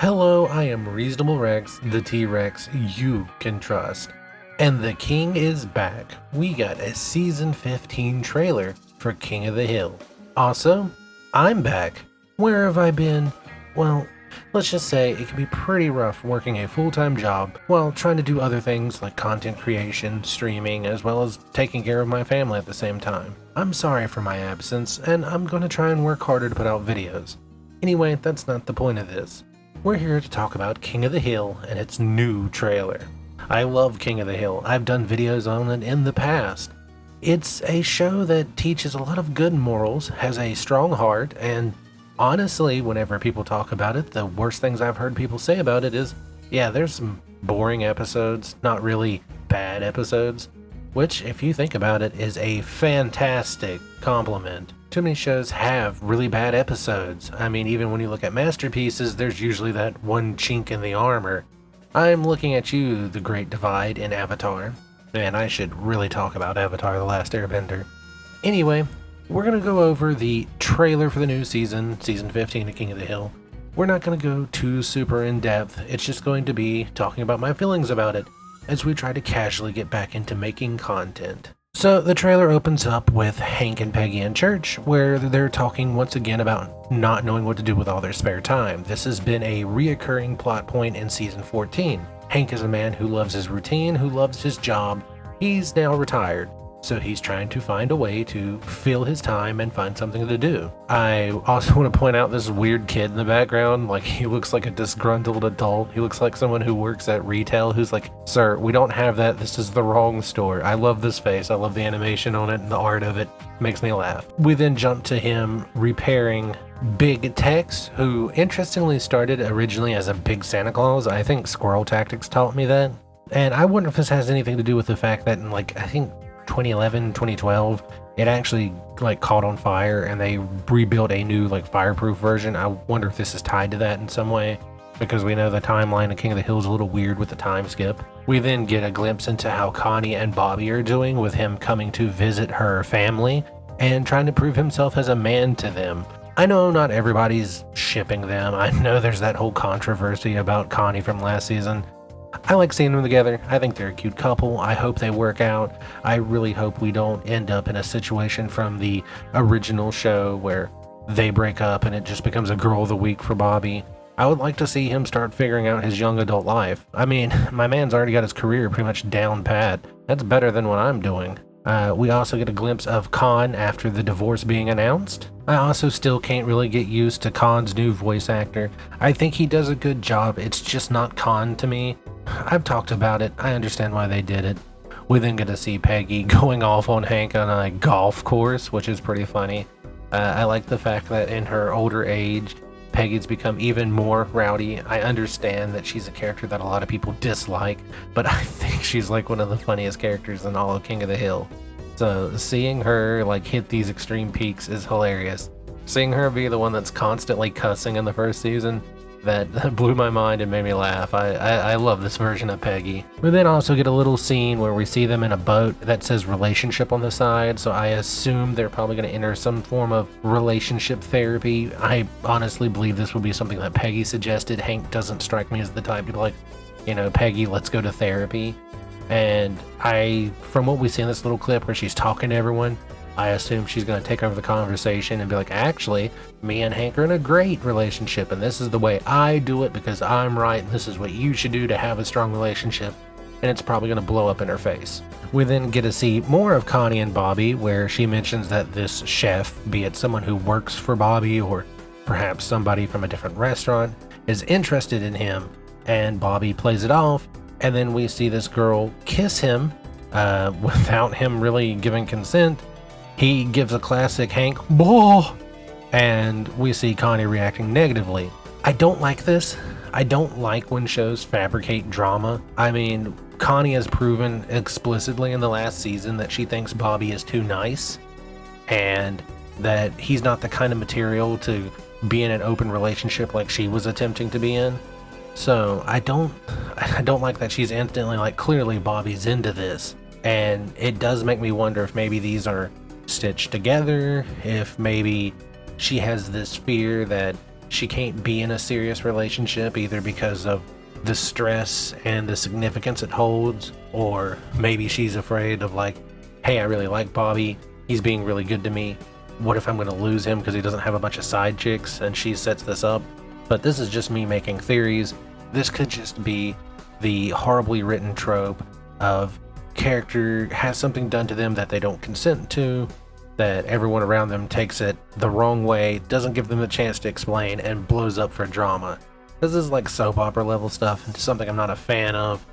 Hello, I am Reasonable Rex, the T-Rex you can trust. And the King is back. We got a season 15 trailer for King of the Hill. Also, I'm back. Where have I been? Well, let's just say it can be pretty rough working a full-time job while trying to do other things like content creation, streaming, as well as taking care of my family at the same time. I'm sorry for my absence, and I'm going to try and work harder to put out videos. Anyway, that's not the point of this. We're here to talk about King of the Hill and its new trailer. I love King of the Hill. I've done videos on it in the past. It's a show that teaches a lot of good morals, has a strong heart, and honestly, whenever people talk about it, the worst things I've heard people say about it is, yeah, there's some boring episodes, not really bad episodes, which, if you think about it, is a fantastic compliment. Too many shows have really bad episodes. I mean, even when you look at masterpieces, there's usually that one chink in the armor. I'm looking at you, The Great Divide in Avatar. Man, I should really talk about Avatar: The Last Airbender. Anyway, we're going to go over the trailer for the new season, Season 15 of King of the Hill. We're not going to go too super in depth, it's just going to be talking about my feelings about it as we try to casually get back into making content. So the trailer opens up with Hank and Peggy in church, where they're talking once again about not knowing what to do with all their spare time. This has been a reoccurring plot point in season 14. Hank is a man who loves his routine, who loves his job. He's now retired, so he's trying to find a way to fill his time and find something to do. I also want to point out this weird kid in the background. Like, he looks like a disgruntled adult. He looks like someone who works at retail who's like, "Sir, we don't have that. This is the wrong store." I love this face. I love the animation on it and the art of it. Makes me laugh. We then jump to him repairing Big Tex, who interestingly started originally as a big Santa Claus. I think Squirrel Tactics taught me that. And I wonder if this has anything to do with the fact that in, like, I think 2011, 2012, it actually like caught on fire and they rebuilt a new like fireproof version. I wonder if this is tied to that in some way, because we know the timeline of King of the Hill is a little weird with the time skip. We then get a glimpse into how Connie and Bobby are doing, with him coming to visit her family and trying to prove himself as a man to them. I know not everybody's shipping them. I know there's that whole controversy about Connie from last season. I like seeing them together. I think they're a cute couple. I hope they work out. I really hope we don't end up in a situation from the original show where they break up and it just becomes a girl of the week for Bobby. I would like to see him start figuring out his young adult life. I mean, my man's already got his career pretty much down pat. That's better than what I'm doing. We also get a glimpse of Khan after the divorce being announced. I also still can't really get used to Khan's new voice actor. I think he does a good job. It's just not Khan to me. I've talked about it. I understand why they did it. We then get to see Peggy going off on Hank on a golf course, which is pretty funny. I like the fact that in her older age, Peggy's become even more rowdy. I understand that she's a character that a lot of people dislike, but I think she's like one of the funniest characters in all of King of the Hill. So seeing her like hit these extreme peaks is hilarious. Seeing her be the one that's constantly cussing in the first season, that blew my mind and made me laugh. I love this version of Peggy. We then also get a little scene where we see them in a boat that says relationship on the side, so I assume they're probably going to enter some form of relationship therapy. I honestly believe this would be something that Peggy suggested. Hank doesn't strike me as the type to be like, Peggy, let's go to therapy. And from what we see in this little clip where she's talking to everyone, I assume she's going to take over the conversation and be like, actually, me and Hank are in a great relationship, and this is the way I do it because I'm right, and this is what you should do to have a strong relationship. And it's probably going to blow up in her face. We then get to see more of Connie and Bobby, where she mentions that this chef, be it someone who works for Bobby or perhaps somebody from a different restaurant, is interested in him, and Bobby plays it off. And then we see this girl kiss him without him really giving consent. He gives a classic Hank, "Boah!" And we see Connie reacting negatively. I don't like this. I don't like when shows fabricate drama. I mean, Connie has proven explicitly in the last season that she thinks Bobby is too nice and that he's not the kind of material to be in an open relationship like she was attempting to be in. So I don't like that she's instantly like, clearly Bobby's into this. And it does make me wonder if maybe these are stitched together, if maybe she has this fear that she can't be in a serious relationship either because of the stress and the significance it holds, or maybe she's afraid of like, hey, I really like Bobby, he's being really good to me, what if I'm going to lose him because he doesn't have a bunch of side chicks, and she sets this up. But this is just me making theories. This could just be the horribly written trope of character has something done to them that they don't consent to, that everyone around them takes it the wrong way, doesn't give them a chance to explain, and blows up for drama. This is like soap opera level stuff, and something I'm not a fan of.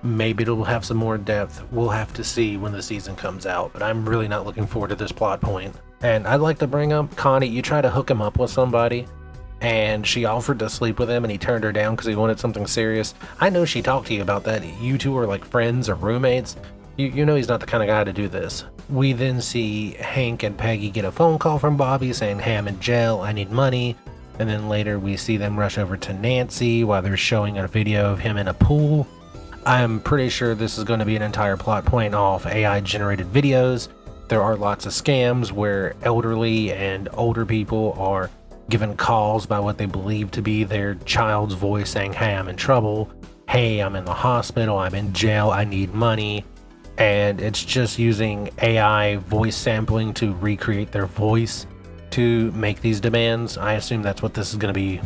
Maybe it'll have some more depth. We'll have to see when the season comes out, but I'm really not looking forward to this plot point. And I'd like to bring up Connie. You try to hook him up with somebody, and she offered to sleep with him, and he turned her down because he wanted something serious. I know she talked to you about that. You two are like friends or roommates. You know he's not the kind of guy to do this. We then see Hank and Peggy get a phone call from Bobby saying, hey, I'm in jail, I need money. And then later we see them rush over to Nancy while they're showing a video of him in a pool. I'm pretty sure this is going to be an entire plot point off AI generated videos. There are lots of scams where elderly and older people are given calls by what they believe to be their child's voice saying, hey, I'm in trouble. Hey, I'm in the hospital. I'm in jail. I need money. And it's just using AI voice sampling to recreate their voice to make these demands. I assume that's what this is going to be,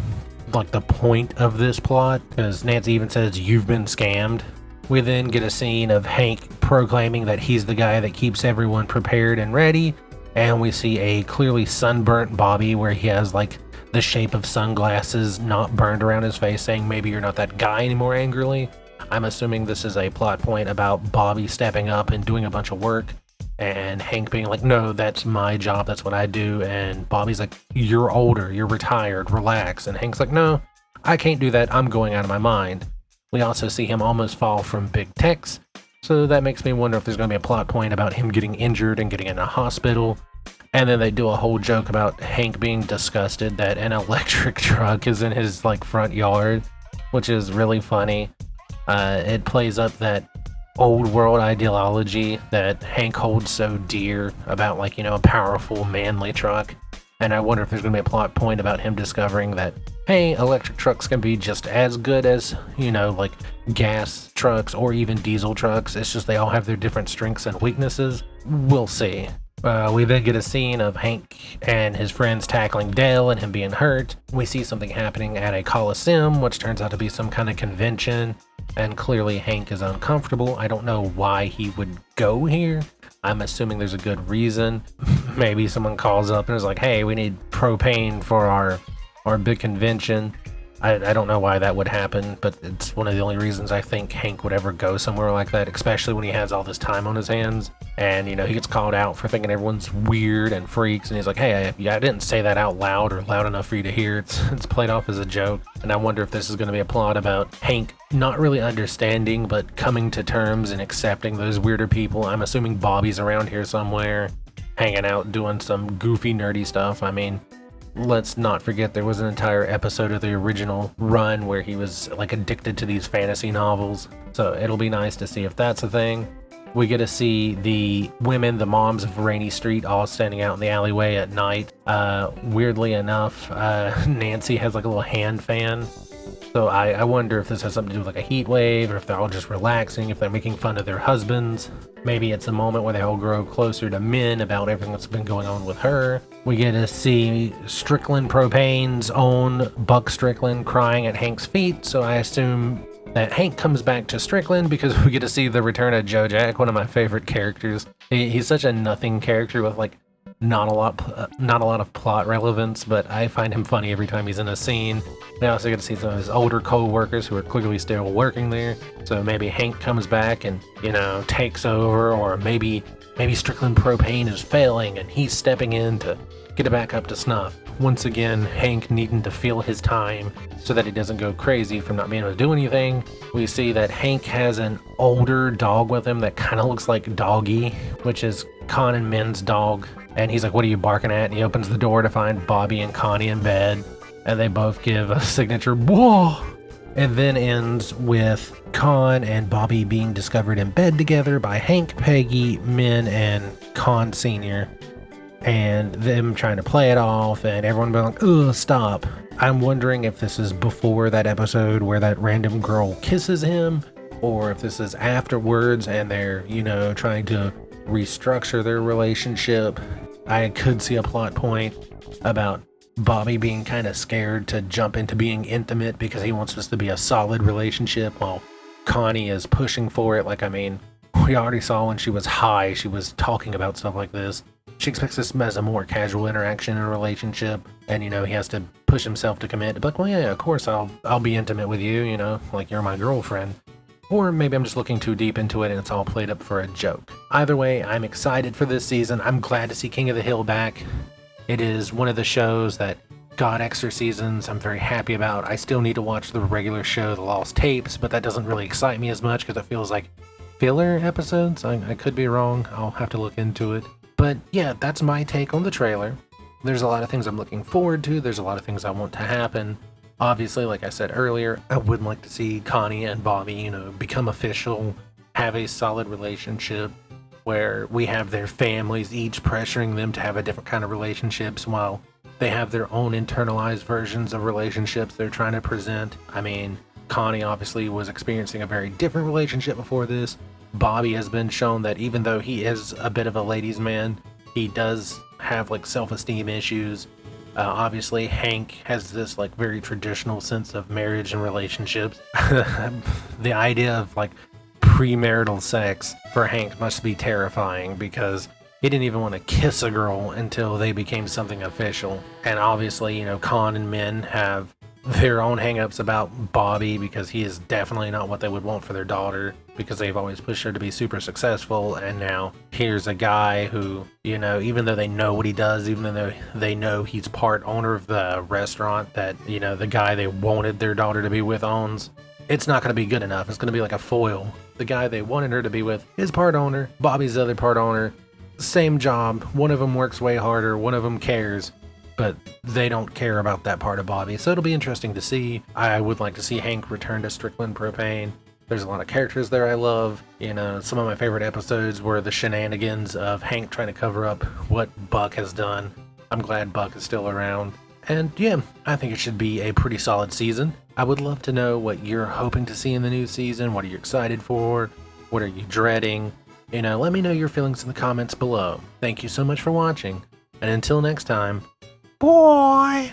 like the point of this plot, because Nancy even says, you've been scammed. We then get a scene of Hank proclaiming that he's the guy that keeps everyone prepared and ready, and we see a clearly sunburnt Bobby where he has like the shape of sunglasses not burned around his face, saying maybe you're not that guy anymore angrily. I'm assuming this is a plot point about Bobby stepping up and doing a bunch of work, and Hank being like, no, that's my job, that's what I do. And Bobby's like, you're older, you're retired, relax. And Hank's like, no, I can't do that, I'm going out of my mind. We also see him almost fall from big techs, so that makes me wonder if there's going to be a plot point about him getting injured and getting in a hospital. And then they do a whole joke about Hank being disgusted that an electric truck is in his like front yard, which is really funny. It plays up that old world ideology that Hank holds so dear about, like, you know, a powerful manly truck. And I wonder if there's going to be a plot point about him discovering that, hey, electric trucks can be just as good as, you know, like gas trucks or even diesel trucks. It's just they all have their different strengths and weaknesses. We'll see. We then get a scene of Hank and his friends tackling Dale and him being hurt. We see something happening at a Coliseum, which turns out to be some kind of convention. And clearly Hank is uncomfortable. I don't know why he would go here. I'm assuming there's a good reason. Maybe someone calls up and is like, hey, we need propane for our big convention. I don't know why that would happen, but it's one of the only reasons I think Hank would ever go somewhere like that, especially when he has all this time on his hands. And, you know, he gets called out for thinking everyone's weird and freaks, and he's like, hey, I didn't say that out loud or loud enough for you to hear. It's played off as a joke. And I wonder if this is going to be a plot about Hank not really understanding, but coming to terms and accepting those weirder people. I'm assuming Bobby's around here somewhere, hanging out, doing some goofy, nerdy stuff. I mean, let's not forget there was an entire episode of the original run where he was like addicted to these fantasy novels. So it'll be nice to see if that's a thing. We get to see the women, the moms of Rainy Street, all standing out in the alleyway at night. Weirdly enough, Nancy has like a little hand fan. So I wonder if this has something to do with like a heat wave, or if they're all just relaxing, if they're making fun of their husbands. Maybe it's a moment where they all grow closer to Min about everything that's been going on with her. We get to see Strickland Propane's own Buck Strickland crying at Hank's feet, so I assume that Hank comes back to Strickland because we get to see the return of Joe Jack, one of my favorite characters. He's such a nothing character with like not a lot of plot relevance, but I find him funny every time he's in a scene. We also get to see some of his older co-workers who are clearly still working there. So maybe Hank comes back and, you know, takes over, or maybe Strickland Propane is failing and he's stepping in to get it back up to snuff. Once again, Hank needing to feel his time so that he doesn't go crazy from not being able to do anything. We see that Hank has an older dog with him that kind of looks like Doggy, which is Con and Min's dog. And he's like, what are you barking at? And he opens the door to find Bobby and Connie in bed. And they both give a signature, whoa! And then ends with Con and Bobby being discovered in bed together by Hank, Peggy, Min, and Con Sr. And them trying to play it off, and everyone being like, ugh, stop. I'm wondering if this is before that episode where that random girl kisses him, or if this is afterwards and they're, trying to restructure their relationship. I could see a plot point about Bobby being kind of scared to jump into being intimate because he wants this to be a solid relationship while Connie is pushing for it. We already saw when she was high, she was talking about stuff like this. She expects this as a more casual interaction in a relationship, and he has to push himself to commit. But well, yeah, of course I'll be intimate with you, like you're my girlfriend. Or maybe I'm just looking too deep into it and it's all played up for a joke. Either way, I'm excited for this season. I'm glad to see King of the Hill back. It is one of the shows that got extra seasons I'm very happy about. I still need to watch the regular show, The Lost Tapes, but that doesn't really excite me as much because it feels like filler episodes. I could be wrong. I'll have to look into it. But yeah, that's my take on the trailer. There's a lot of things I'm looking forward to. There's a lot of things I want to happen. Obviously, like I said earlier, I would like to see Connie and Bobby, become official, have a solid relationship where we have their families each pressuring them to have a different kind of relationships while they have their own internalized versions of relationships they're trying to present. Connie obviously was experiencing a very different relationship before this. Bobby has been shown that even though he is a bit of a ladies' man, he does have self-esteem issues. Obviously, Hank has this very traditional sense of marriage and relationships. The idea of premarital sex for Hank must be terrifying because he didn't even want to kiss a girl until they became something official. And obviously, Con and Min have their own hangups about Bobby because he is definitely not what they would want for their daughter because they've always pushed her to be super successful. And now here's a guy who, even though they know what he does, even though they know he's part owner of the restaurant that, the guy they wanted their daughter to be with owns, it's not going to be good enough. It's going to be like a foil. The guy they wanted her to be with is part owner. Bobby's the other part owner. Same job. One of them works way harder. One of them cares. But they don't care about that part of Bobby, so it'll be interesting to see. I would like to see Hank return to Strickland Propane. There's a lot of characters there I love. Some of my favorite episodes were the shenanigans of Hank trying to cover up what Buck has done. I'm glad Buck is still around. And yeah, I think it should be a pretty solid season. I would love to know what you're hoping to see in the new season. What are you excited for? What are you dreading? Let me know your feelings in the comments below. Thank you so much for watching. And until next time, bye!